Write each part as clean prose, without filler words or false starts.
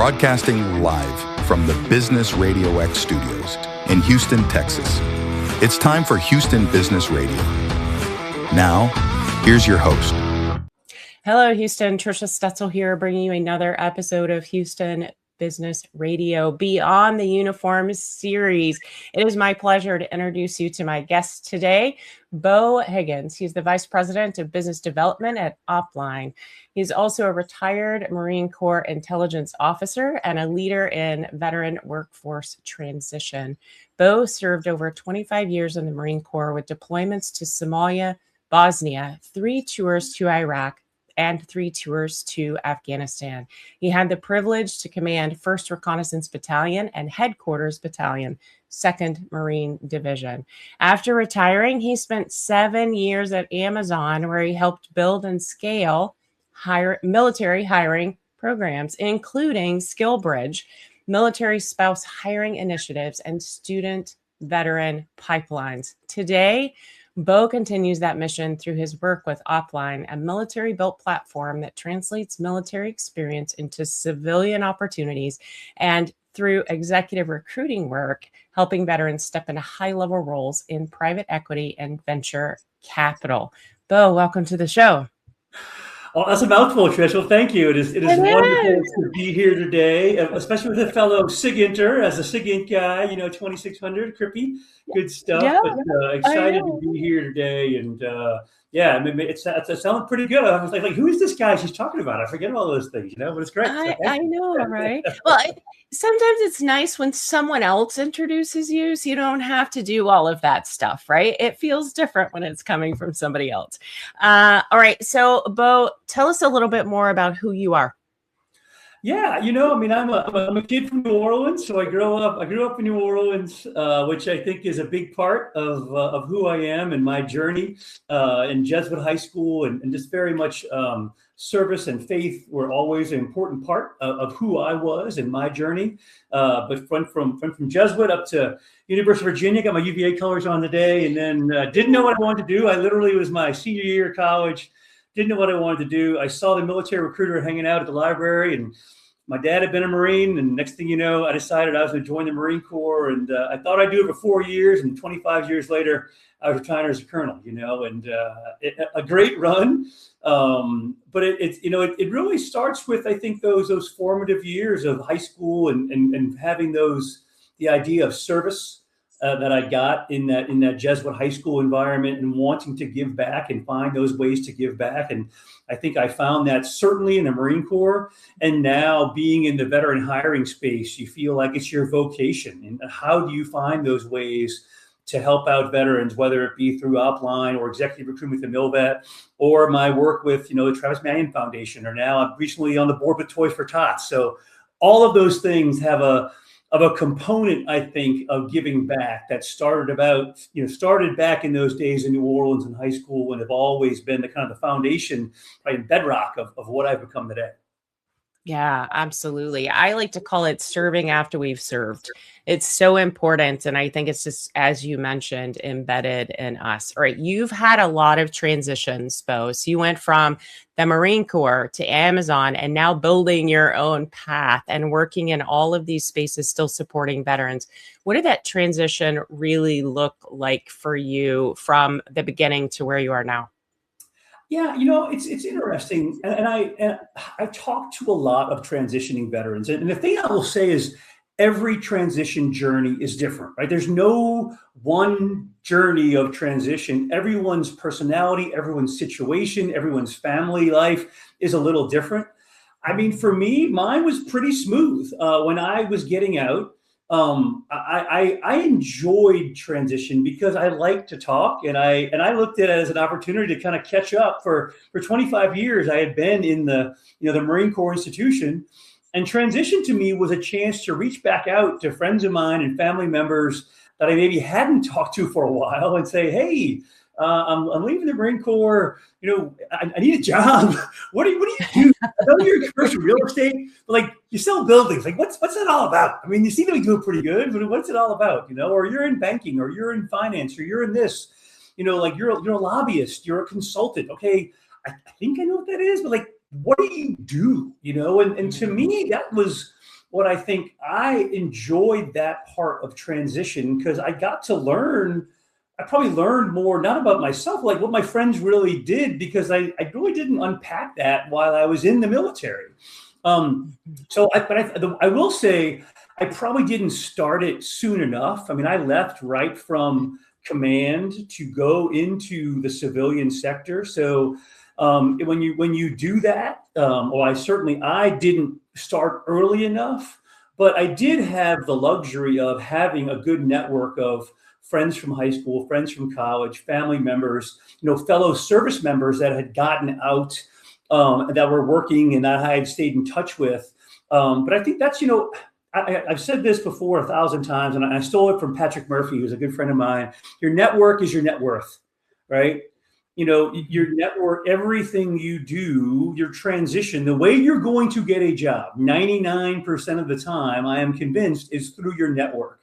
broadcasting live from the Business Radio X studios in Houston, Texas. It's time for Houston Business Radio. Now, here's your host. Hello, Houston. Trisha Stetzel here, bringing you another episode of Houston Business Radio Beyond the Uniform series. It is my pleasure to introduce you to my guest today, Beau Higgins. He's the Vice President of Business Development at Opline. He's also a retired Marine Corps intelligence officer and a leader in veteran workforce transition. Beau served over 25 years in the Marine Corps with deployments to Somalia, Bosnia, 3 tours to Iraq, and 3 tours to Afghanistan. He had the privilege to command 1st Reconnaissance Battalion and Headquarters Battalion, 2nd Marine Division. After retiring, he spent 7 years at Amazon, where he helped build and scale military hiring programs, including SkillBridge, military spouse hiring initiatives, and student veteran pipelines. Today, Beau continues that mission through his work with Opline, a military-built platform that translates military experience into civilian opportunities, and through executive recruiting work, helping veterans step into high-level roles in private equity and venture capital. Beau, welcome to the show. Oh, that's a mouthful, Trish. Well, thank you. It is wonderful to be here today, especially with a fellow SIG-inter, as a SIG-int guy, 2600, Crippy, good stuff. Yeah, but excited to be here today. And I mean, it sounded pretty good. I was like, who is this guy she's talking about? I forget all those things, but it's great. I know, right? Well, sometimes it's nice when someone else introduces you, so you don't have to do all of that stuff, right? It feels different when it's coming from somebody else. All right. So, Beau, tell us a little bit more about who you are. Yeah, I mean, I'm a kid from New Orleans, so I grew up in New Orleans, which I think is a big part of who I am and my journey in Jesuit High School, and just very much service and faith were always an important part of who I was in my journey. But went from Jesuit up to University of Virginia, got my UVA colors on today, and then didn't know what I wanted to do. I literally was my senior year of college. Didn't know what I wanted to do. I saw the military recruiter hanging out at the library, and my dad had been a Marine. And next thing you know, I decided I was going to join the Marine Corps. And I thought I'd do it for 4 years. And 25 years later, I was retired as a colonel, and a great run. But it really starts with, I think, those formative years of high school and having the idea of service. That I got in that Jesuit high school environment, and wanting to give back and find those ways to give back. And I think I found that certainly in the Marine Corps, and now being in the veteran hiring space, you feel like it's your vocation. And how do you find those ways to help out veterans, whether it be through Opline or executive recruitment with the MilVet, or my work with, the Travis Manion Foundation, or now I'm recently on the board with Toys for Tots. So all of those things have a component, I think, of giving back that started back in those days in New Orleans in high school, and have always been the kind of the foundation, right, bedrock of what I've become today. Yeah, absolutely. I like to call it serving after we've served. It's so important. And I think it's just, as you mentioned, embedded in us. All right. You've had a lot of transitions, Beau. So you went from the Marine Corps to Amazon, and now building your own path and working in all of these spaces, still supporting veterans. What did that transition really look like for you from the beginning to where you are now? Yeah, it's interesting, and I talk to a lot of transitioning veterans, and the thing I will say is every transition journey is different, right? There's no one journey of transition. Everyone's personality, everyone's situation, everyone's family life is a little different. I mean, for me, mine was pretty smooth when I was getting out. I enjoyed transition because I like to talk, and I looked at it as an opportunity to kind of catch up. For 25 years, I had been in the Marine Corps institution, and transition to me was a chance to reach back out to friends of mine and family members that I maybe hadn't talked to for a while, and say, hey, I'm leaving the Marine Corps. I need a job. What do you do? I know you're in commercial real estate, but you sell buildings. What's that all about? I mean, you seem to be doing pretty good, but what's it all about? Or you're in banking, or you're in finance, or you're in this. You're a lobbyist, you're a consultant. Okay, I think I know what that is, but what do you do? And to me, that was what I think I enjoyed that part of transition, because I got to learn. I probably learned more, not about myself, like what my friends really did, because I really didn't unpack that while I was in the military. I will say I probably didn't start it soon enough. I mean, I left right from command to go into the civilian sector. So when you do that, I didn't start early enough, but I did have the luxury of having a good network of friends from high school, friends from college, family members, fellow service members that had gotten out, that were working and that I had stayed in touch with. But I think that's, I've said this before 1,000 times, and I stole it from Patrick Murphy, who's a good friend of mine. Your network is your net worth, right? Your network, everything you do, your transition, the way you're going to get a job, 99% of the time, I am convinced, is through your network.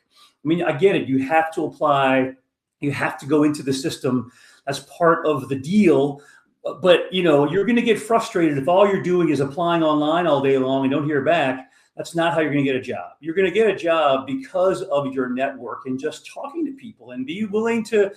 I mean, I get it. You have to apply. You have to go into the system. That's part of the deal. But, you're going to get frustrated if all you're doing is applying online all day long and don't hear back. That's not how you're going to get a job. You're going to get a job because of your network and just talking to people, and be willing to,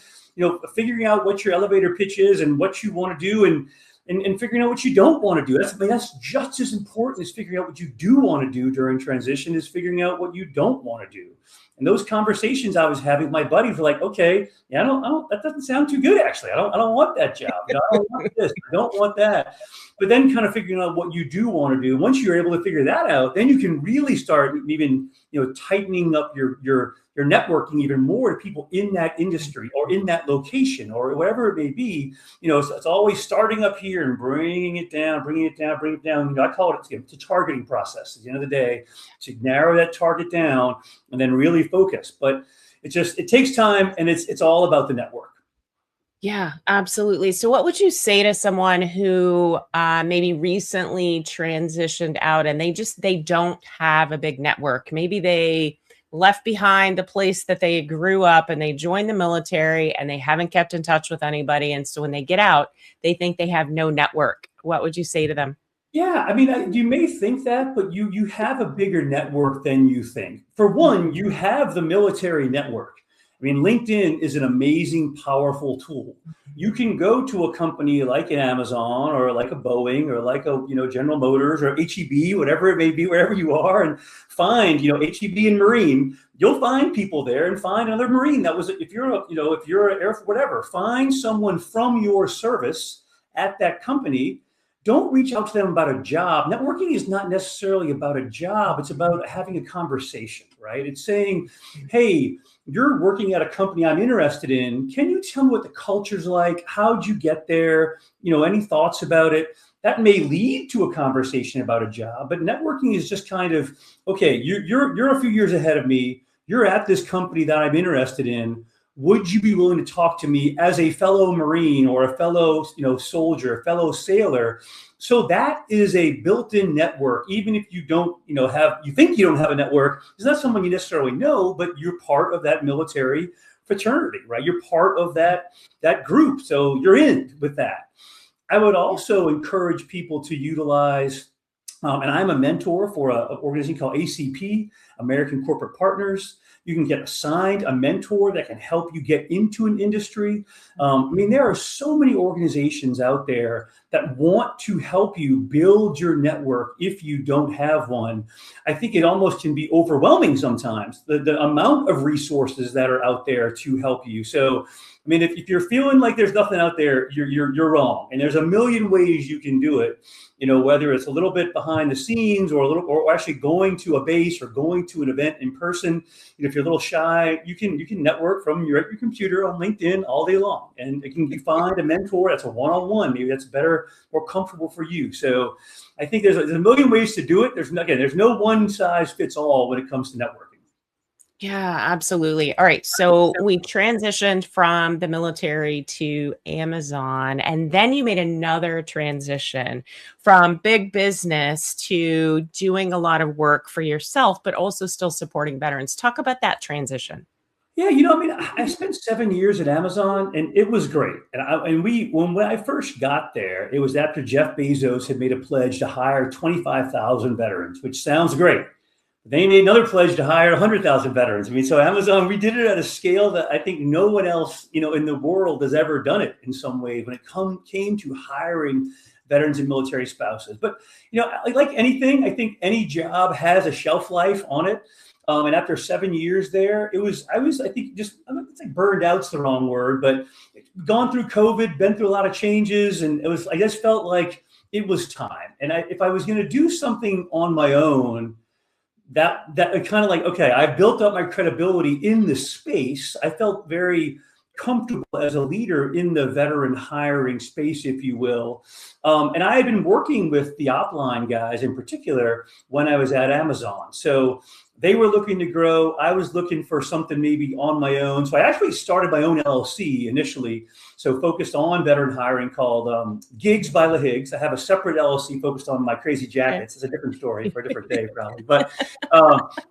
figuring out what your elevator pitch is and what you want to do, and figuring out what you don't want to do. That's just as important as figuring out what you do want to do during transition, is figuring out what you don't want to do. And those conversations I was having with my buddies were like, okay, yeah, I don't, that doesn't sound too good. Actually, I don't want that job. I don't want this. I don't want that. But then kind of figuring out what you do want to do. Once you're able to figure that out, then you can really start even, tightening up your networking even more to people in that industry or in that location or whatever it may be. It's always starting up here and bringing it down. I call it, it's a targeting process at the end of the day, to narrow that target down and then really focus. But it takes time, and it's all about the network. Yeah, absolutely. So what would you say to someone who maybe recently transitioned out and they don't have a big network? Maybe they left behind the place that they grew up and they joined the military and they haven't kept in touch with anybody. And so when they get out, they think they have no network. What would you say to them? Yeah, I mean, you may think that, but you have a bigger network than you think. For one, you have the military network. I mean, LinkedIn is an amazing, powerful tool. You can go to a company like an Amazon or like a Boeing or like a General Motors or HEB, whatever it may be, wherever you are, and find HEB and Marine. You'll find people there, and find another Marine that was, if you're an Air Force, whatever, find someone from your service at that company. Don't reach out to them about a job. Networking is not necessarily about a job. It's about having a conversation, right? It's saying, hey, you're working at a company I'm interested in. Can you tell me what the culture's like? How'd you get there? Any thoughts about it? That may lead to a conversation about a job, but networking is just kind of, okay, you're a few years ahead of me. You're at this company that I'm interested in. Would you be willing to talk to me as a fellow Marine or a fellow, soldier, fellow sailor? So that is a built-in network. Even if you don't, you think you don't have a network, it's not someone you necessarily know, but you're part of that military fraternity, right? You're part of that group. So you're in with that. I would also encourage people to utilize, and I'm a mentor for an organization called ACP, American Corporate Partners. You can get assigned a mentor that can help you get into an industry. There are so many organizations out there that want to help you build your network if you don't have one. I think it almost can be overwhelming sometimes, the amount of resources that are out there to help you. So, if you're feeling like there's nothing out there, you're wrong. And there's a million ways you can do it. Whether it's a little bit behind the scenes or actually going to a base or going to an event in person. If you're a little shy, you can network from your computer on LinkedIn all day long, and you find a mentor that's a one-on-one. Maybe that's better, more comfortable for you. So I think there's a million ways to do it. There's no one size fits all when it comes to networking. Yeah, absolutely. All right. So we transitioned from the military to Amazon, and then you made another transition from big business to doing a lot of work for yourself, but also still supporting veterans. Talk about that transition. Yeah, I spent 7 years at Amazon, and it was great. When I first got there, it was after Jeff Bezos had made a pledge to hire 25,000 veterans, which sounds great. They made another pledge to hire 100,000 veterans. I mean, so Amazon, we did it at a scale that I think no one else, in the world has ever done it in some way when it came to hiring veterans and military spouses. But, like anything, I think any job has a shelf life on it. And after 7 years there, I think just, it's like burned out's the wrong word, but gone through COVID, been through a lot of changes. And I just felt like it was time. And if I was going to do something on my own, that kind of like, okay, I built up my credibility in this space. I felt very comfortable as a leader in the veteran hiring space, if you will. And I had been working with the Opline guys in particular when I was at Amazon. So they were looking to grow. I was looking for something maybe on my own. So I actually started my own LLC initially. So focused on veteran hiring called Gigs by the Higgs. I have a separate LLC focused on my crazy jackets. It's a different story for a different day probably. But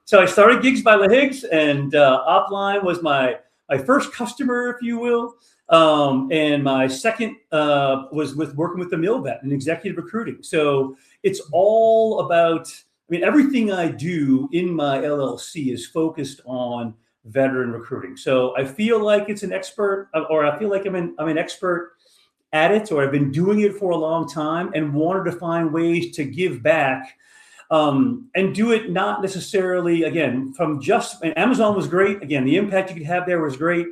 so I started Gigs by the Higgs, and Opline was my first customer, if you will. And my second was with working with the MilVet and executive recruiting. So it's all about, everything I do in my LLC is focused on veteran recruiting. So I feel like it's an expert, or I feel like I'm an expert at it, or I've been doing it for a long time and wanted to find ways to give back, and do it not necessarily, again, Amazon was great. Again, the impact you could have there was great,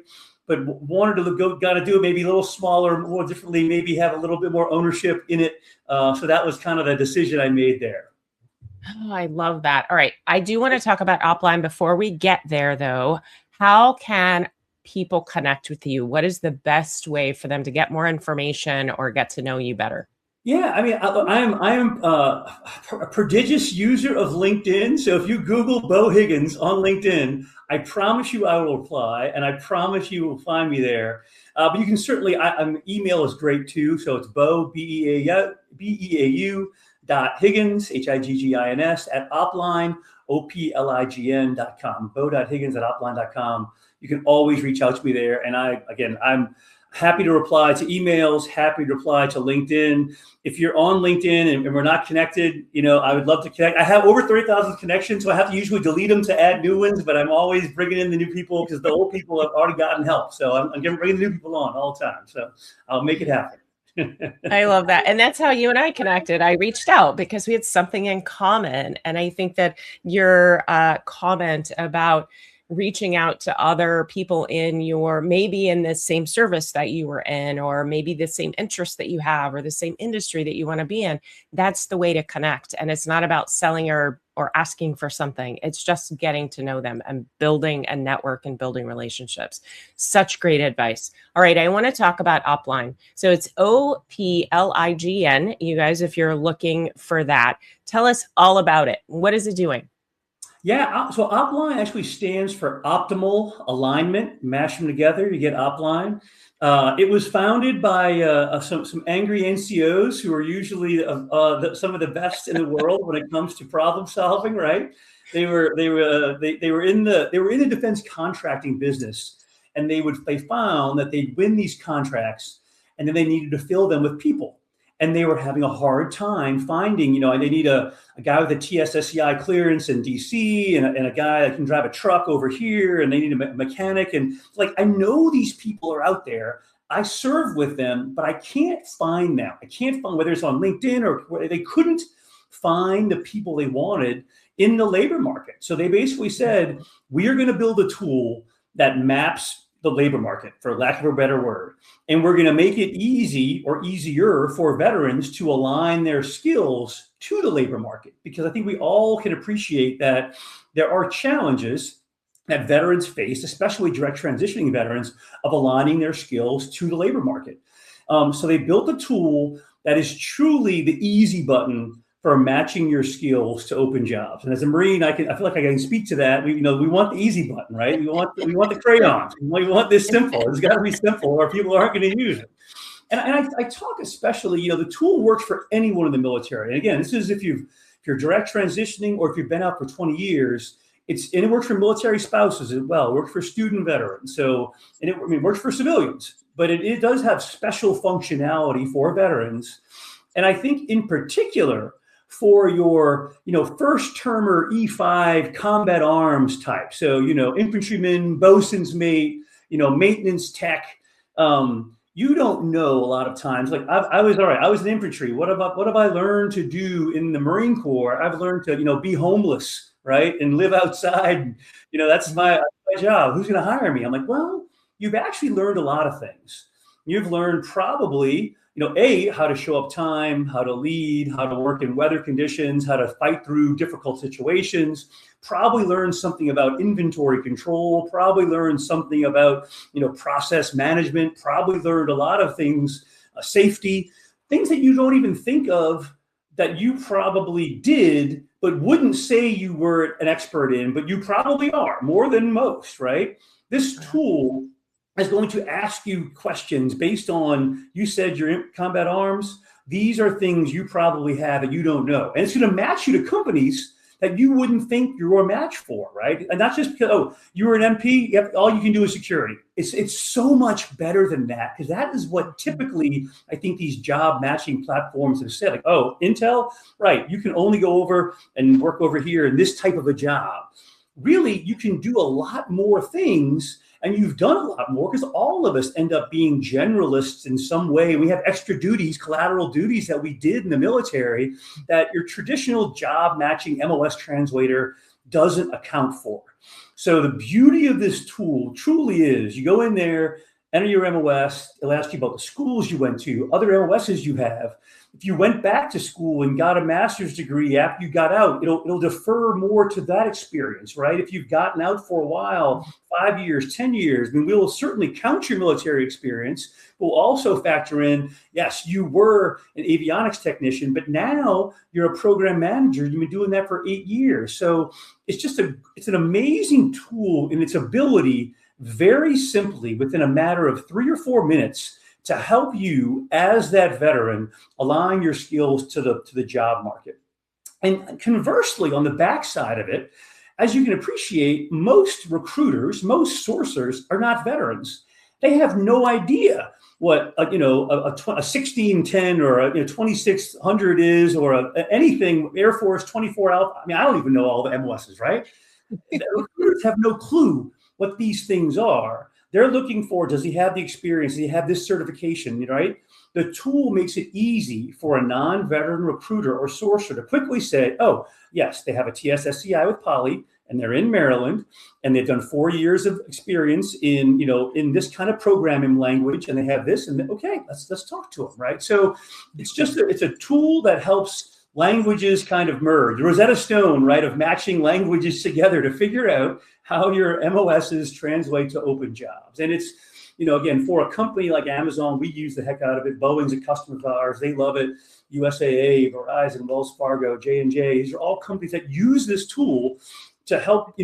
but wanted to got to do it maybe a little smaller, more differently, maybe have a little bit more ownership in it. So that was kind of the decision I made there. Oh, I love that. All right. I do want to talk about Opline. Before we get there, though, how can people connect with you? What is the best way for them to get more information or get to know you better? Yeah, I'm a prodigious user of LinkedIn. So if you Google Beau Higgins on LinkedIn, I promise you I will reply, and I promise you will find me there. But you can certainly, email is great too. So it's Beau, BEAU Higgins, Higgins at Opline, OPLIGN.com, Beau.Higgins@Opline.com. You can always reach out to me there. And I'm happy to reply to emails, happy to reply to LinkedIn. If you're on LinkedIn and we're not connected, I would love to connect. I have over 30,000 connections, so I have to usually delete them to add new ones, but I'm always bringing in the new people because the old people have already gotten help. So I'm bringing the new people on all the time. So I'll make it happen. I love that. And that's how you and I connected. I reached out because we had something in common. And I think that your comment about reaching out to other people maybe in the same service that you were in, or maybe the same interest that you have, or the same industry that you want to be in, that's the way to connect. And it's not about selling or asking for something. It's just getting to know them and building a network and building relationships. Such great advice. All right. I want to talk about Opline. So it's OPLIGN. You guys, if you're looking for that, tell us all about it. What is it doing? Yeah, so Opline actually stands for optimal alignment. Mash them together, you get Opline. It was founded by some angry NCOs who are usually some of the best in the world when it comes to problem solving. Right? They were in the defense contracting business, and they found that they'd win these contracts, and then they needed to fill them with people. And they were having a hard time finding, they need a guy with a TSSCI clearance in DC and a guy that can drive a truck over here, and they need a mechanic. And I know these people are out there. I serve with them, but I can't find them. I can't find, whether it's on LinkedIn or they couldn't find the people they wanted in the labor market. So they basically said, we are going to build a tool that maps the labor market, for lack of a better word. And we're going to make it easy or easier for veterans to align their skills to the labor market. Because I think we all can appreciate that there are challenges that veterans face, especially direct transitioning veterans, of aligning their skills to the labor market. So they built a tool that is truly the easy button for matching your skills to open jobs. And as a Marine, I feel like I can speak to that. We want the easy button, right? We want the crayons. We want this simple. It's got to be simple, or people aren't going to use it. And I talk especially, the tool works for anyone in the military. And again, this is if you're direct transitioning, or if you've been out for 20 years. It works for military spouses as well. It works for student veterans. So, and it works for civilians, but it does have special functionality for veterans. And I think in particular, for your, first termer E5 combat arms type. So, infantryman, bosun's mate, maintenance tech. You don't know a lot of times. Like I was all right. I was in infantry. What have I learned to do in the Marine Corps? I've learned to, be homeless, right, and live outside. That's my job. Who's going to hire me? I'm like, well, you've actually learned a lot of things. You've learned probably, how to show up time, how to lead, how to work in weather conditions, how to fight through difficult situations, probably learned something about inventory control, probably learned something about, process management, probably learned a lot of things, safety, things that you don't even think of that you probably did, but wouldn't say you were an expert in, but you probably are more than most, right? This tool is going to ask you questions based on, you said you're in combat arms. These are things you probably have that you don't know. And it's going to match you to companies that you wouldn't think you're a match for, right? And not just because, you were an MP, yep, all you can do is security. It's so much better than that, because that is what typically I think these job matching platforms have said, like, Intel, right, you can only go over and work over here in this type of a job. Really, you can do a lot more things. And you've done a lot more, because all of us end up being generalists in some way. We have extra duties, collateral duties that we did in the military that your traditional job matching MOS translator doesn't account for. So the beauty of this tool truly is, you go in there, enter your MOS, it'll ask you about the schools you went to, other MOSs you have. If you went back to school and got a master's degree after you got out, it'll defer more to that experience, right? If you've gotten out for a while, 5 years, 10 years, we'll certainly count your military experience. We'll also factor in, yes, you were an avionics technician, but now you're a program manager. You've been doing that for 8 years. So it's an amazing tool in its ability, very simply within a matter of 3 or 4 minutes, to help you as that veteran align your skills to the job market. And conversely, on the backside of it, as you can appreciate, most recruiters, most sourcers are not veterans. They have no idea what a 1610 or a 2600 is, or anything Air Force 24 Alpha. I don't even know all the MOSs, right? Recruiters have no clue what these things are. They're looking for, does he have the experience? Does he have this certification, right? The tool makes it easy for a non-veteran recruiter or sourcer to quickly say, oh, yes, they have a TSSCI with Poly, and they're in Maryland, and they've done 4 years of experience in this kind of programming language, and they have this, and okay, let's talk to them, right? So it's a tool that helps languages kind of merge. The Rosetta Stone, right, of matching languages together to figure out how your MOSs translate to open jobs. And it's, again, for a company like Amazon, we use the heck out of it. Boeing's a customer of ours. They love it. USAA, Verizon, Wells Fargo, J&J, these are all companies that use this tool to help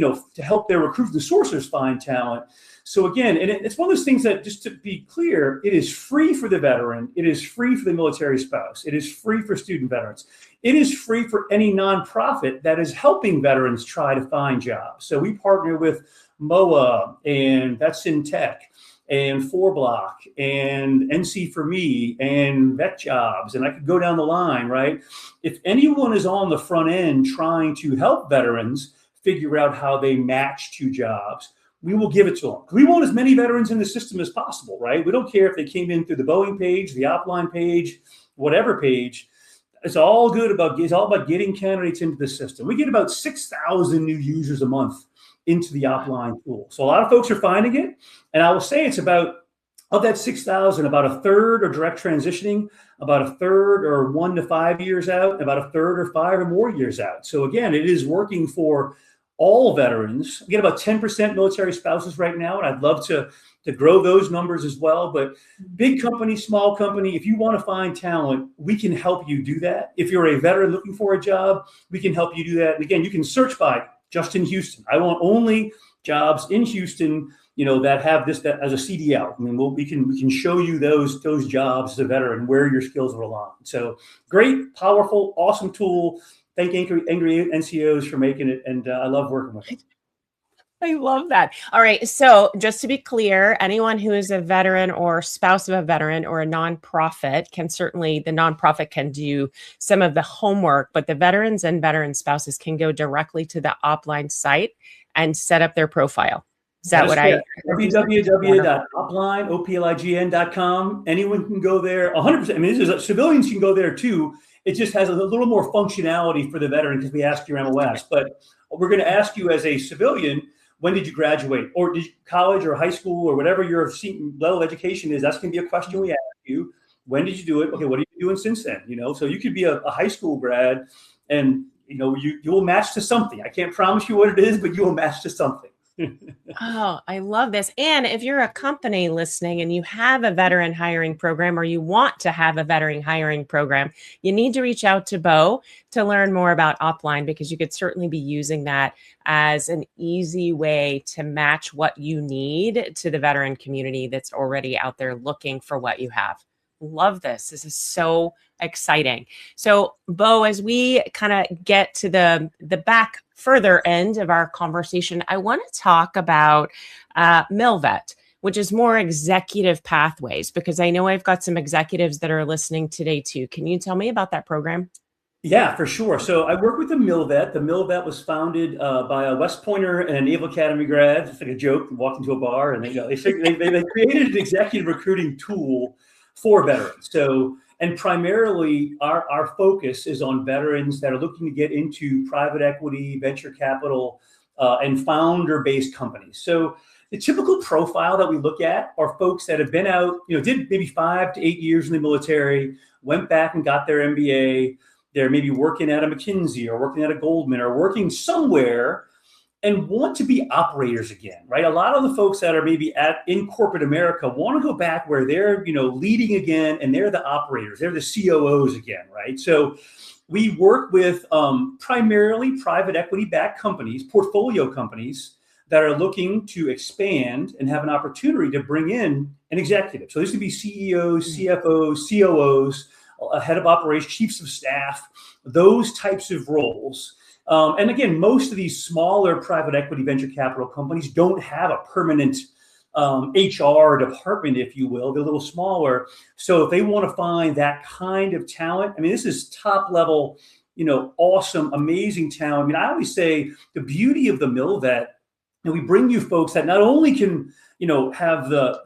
their recruiters, the sourcers, find talent. So again, and it's one of those things that, just to be clear, it is free for the veteran. It is free for the military spouse. It is free for student veterans. It is free for any nonprofit that is helping veterans try to find jobs. So we partner with MOA and Vets in Tech and 4Block and NC for Me and Vet Jobs, and I could go down the line, right? If anyone is on the front end trying to help veterans figure out how they match to jobs, we will give it to them. We want as many veterans in the system as possible, right? We don't care if they came in through the Boeing page, the Opline page, whatever page. It's all about getting candidates into the system. We get about 6,000 new users a month into the Opline tool. So a lot of folks are finding it. And I will say it's about, of that 6,000, about a third are direct transitioning, about a third are 1 to 5 years out, about a third are 5 or more years out. So again, it is working for all veterans. We get about 10% military spouses right now, and I'd love to grow those numbers as well. But big company, small company, if you want to find talent, we can help you do that. If you're a veteran looking for a job, we can help you do that. And again, you can search by just in Houston. I want only jobs in Houston, that have this that as a CDL. We can show you those jobs as a veteran where your skills are aligned. So great, powerful, awesome tool. Thank Angry NCOs for making it, and I love working with it. I love that. All right. So, just to be clear, anyone who is a veteran or spouse of a veteran or a nonprofit the nonprofit can do some of the homework, but the veterans and veteran spouses can go directly to the Opline site and set up their profile. Is that what I? www.oplign.com. Anyone can go there 100%. I mean, civilians can go there too. It just has a little more functionality for the veteran because we ask your MOS. But we're going to ask you as a civilian, when did you graduate? Or did you college or high school or whatever your level of education is? That's going to be a question we ask you. When did you do it? Okay, what are you doing since then? So you could be a high school grad and, you will match to something. I can't promise you what it is, but you will match to something. Oh, I love this. And if you're a company listening and you have a veteran hiring program or you want to have a veteran hiring program, you need to reach out to Beau to learn more about Opline, because you could certainly be using that as an easy way to match what you need to the veteran community that's already out there looking for what you have. Love this. This is so exciting. So, Beau, as we kind of get to the back further end of our conversation, I want to talk about MilVet, which is more executive pathways, because I know I've got some executives that are listening today too. Can you tell me about that program? Yeah, for sure. So I work with the MilVet. The MilVet was founded by a West Pointer and a Naval Academy grad. It's like a joke. You walk into a bar and they created an executive recruiting tool for veterans. So, and primarily our focus is on veterans that are looking to get into private equity, venture capital, and founder-based companies. So the typical profile that we look at are folks that have been out, did maybe 5 to 8 years in the military, went back and got their MBA. They're maybe working at a McKinsey or working at a Goldman or working somewhere and want to be operators again, right? A lot of the folks that are maybe in corporate America want to go back where they're, leading again, and they're the operators, they're the COOs again, right? So we work with primarily private equity-backed companies, portfolio companies that are looking to expand and have an opportunity to bring in an executive. So this could be CEOs, CFOs, COOs, a head of operations, chiefs of staff, those types of roles. And again, most of these smaller private equity venture capital companies don't have a permanent HR department, if you will. They're a little smaller. So if they want to find that kind of talent, I mean, this is top level, awesome, amazing talent. I mean, I always say the beauty of the MilVet, we bring you folks that not only can, have the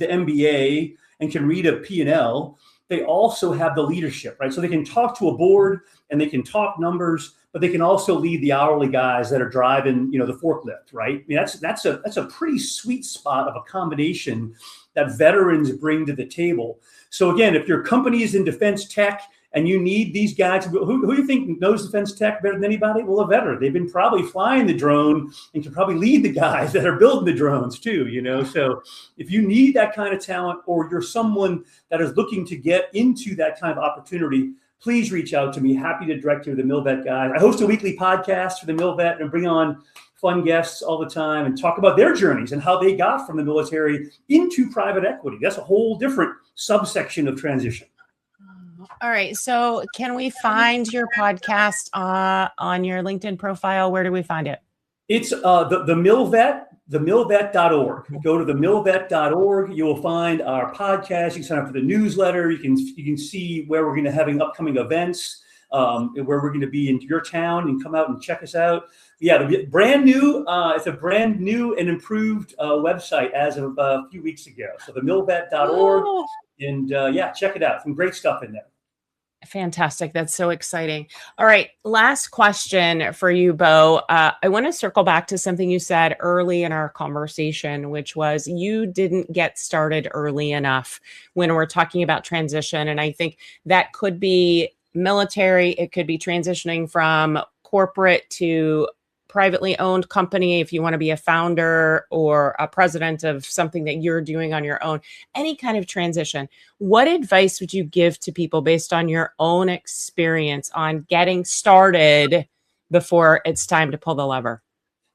MBA and can read a P&L, they also have the leadership, right? So they can talk to a board and they can talk numbers, but they can also lead the hourly guys that are driving, the forklift, right? I mean, that's a pretty sweet spot of a combination that veterans bring to the table. So again, if your company is in defense tech and you need these guys, who do you think knows defense tech better than anybody? Well, a veteran. They've been probably flying the drone and can probably lead the guys that are building the drones too, So if you need that kind of talent, or you're someone that is looking to get into that kind of opportunity, please reach out to me. Happy to direct you to the MilVet guys. I host a weekly podcast for the MilVet and bring on fun guests all the time and talk about their journeys and how they got from the military into private equity. That's a whole different subsection of transition. All right. So can we find your podcast on your LinkedIn profile? Where do we find it? It's the MilVet, themilvet.org. Go to themilvet.org. You will find our podcast. You can sign up for the newsletter. You can see where we're going to have upcoming events, where we're going to be in your town, and come out and check us out. Yeah, the brand new. It's a brand new and improved website as of a few weeks ago. So themilvet.org, and check it out. Some great stuff in there. Fantastic. That's so exciting. All right. Last question for you, Beau. I want to circle back to something you said early in our conversation, which was you didn't get started early enough when we're talking about transition. And I think that could be military. It could be transitioning from corporate to privately owned company, if you want to be a founder or a president of something that you're doing on your own, any kind of transition. What advice would you give to people based on your own experience on getting started before it's time to pull the lever?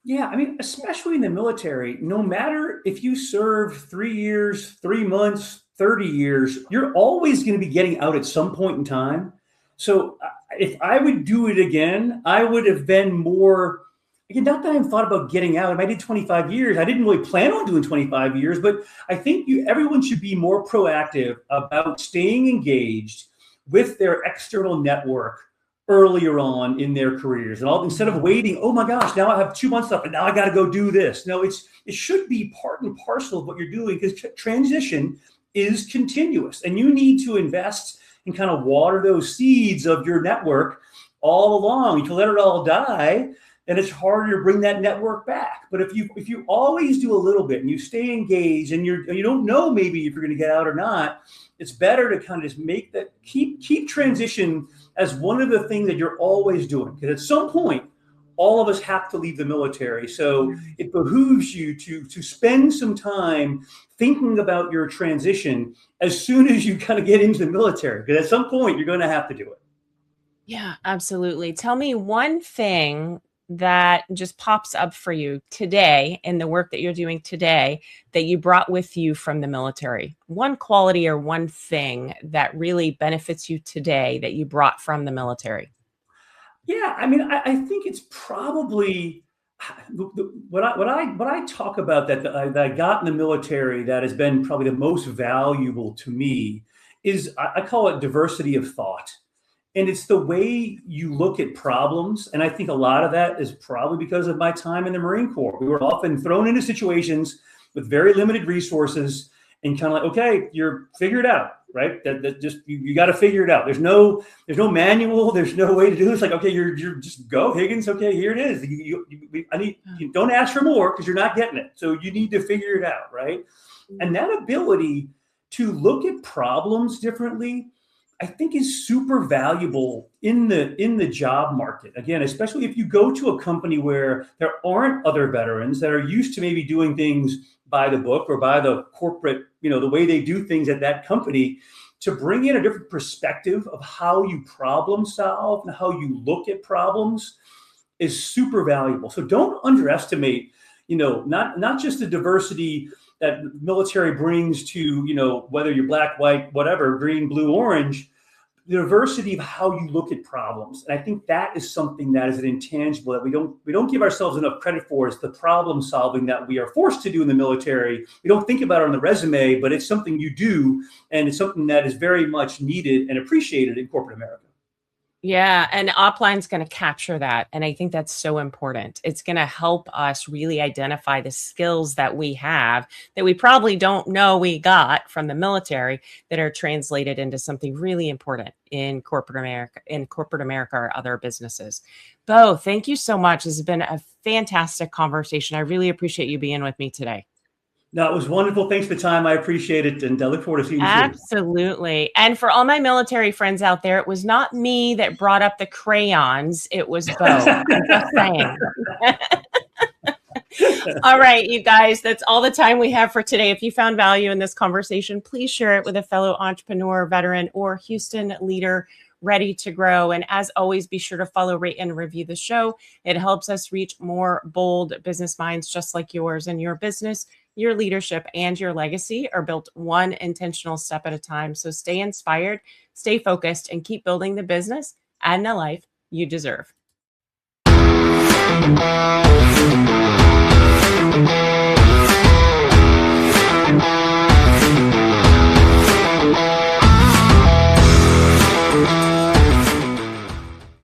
Yeah, I mean, especially in the military, no matter if you serve 3 years, 3 months, 30 years, you're always going to be getting out at some point in time. So if I would do it again, I would have been more again, not that I thought about getting out. I did 25 years. I didn't really plan on doing 25 years, but I think everyone should be more proactive about staying engaged with their external network earlier on in their careers, and all instead of waiting, oh my gosh, now I have 2 months left and now I got to go do this. No, it should be part and parcel of what you're doing, because transition is continuous, and you need to invest and kind of water those seeds of your network all along. If you let it all die, then it's harder to bring that network back. But if you always do a little bit and you stay engaged, and you don't know maybe if you're going to get out or not, it's better to kind of just make that keep transition as one of the things that you're always doing, because at some point all of us have to leave the military. So it behooves you to spend some time thinking about your transition as soon as you kind of get into the military, because at some point you're going to have to do it. Yeah, absolutely. Tell me one thing that just pops up for you today in the work that you're doing today that you brought with you from the military. One quality or one thing that really benefits you today that you brought from the military. Yeah, I mean, I think it's probably what I talk about that I got in the military that has been probably the most valuable to me is I call it diversity of thought. And it's the way you look at problems. And I think a lot of that is probably because of my time in the Marine Corps. We were often thrown into situations with very limited resources and kind of like, okay, you're figure it out, right? That just, you got to figure it out. There's no manual. There's no way to do it. It's like, okay, you're just go, Higgins. Okay, here it is. You don't ask for more because you're not getting it. So you need to figure it out, right? And that ability to look at problems differently, I think, is super valuable in the job market. Again, especially if you go to a company where there aren't other veterans that are used to maybe doing things by the book or by the corporate, the way they do things at that company, to bring in a different perspective of how you problem solve and how you look at problems is super valuable. So don't underestimate, not just the diversity that military brings to, whether you're black, white, whatever, green, blue, orange, the diversity of how you look at problems. And I think that is something that is an intangible that we don't give ourselves enough credit for, is the problem solving that we are forced to do in the military. We don't think about it on the resume, but it's something you do. And it's something that is very much needed and appreciated in corporate America. Yeah, and Upline's going to capture that. And I think that's so important. It's going to help us really identify the skills that we have that we probably don't know we got from the military that are translated into something really important in corporate America or other businesses. Beau, thank you so much. This has been a fantastic conversation. I really appreciate you being with me today. No, it was wonderful. Thanks for the time. I appreciate it. And I look forward to seeing you soon. Absolutely. And for all my military friends out there, it was not me that brought up the crayons. It was Beau. I'm just saying. All right, you guys, that's all the time we have for today. If you found value in this conversation, please share it with a fellow entrepreneur, veteran, or Houston leader ready to grow. And as always, be sure to follow, rate, and review the show. It helps us reach more bold business minds just like yours. And your business, your leadership, and your legacy are built one intentional step at a time. So stay inspired, stay focused, and keep building the business and the life you deserve.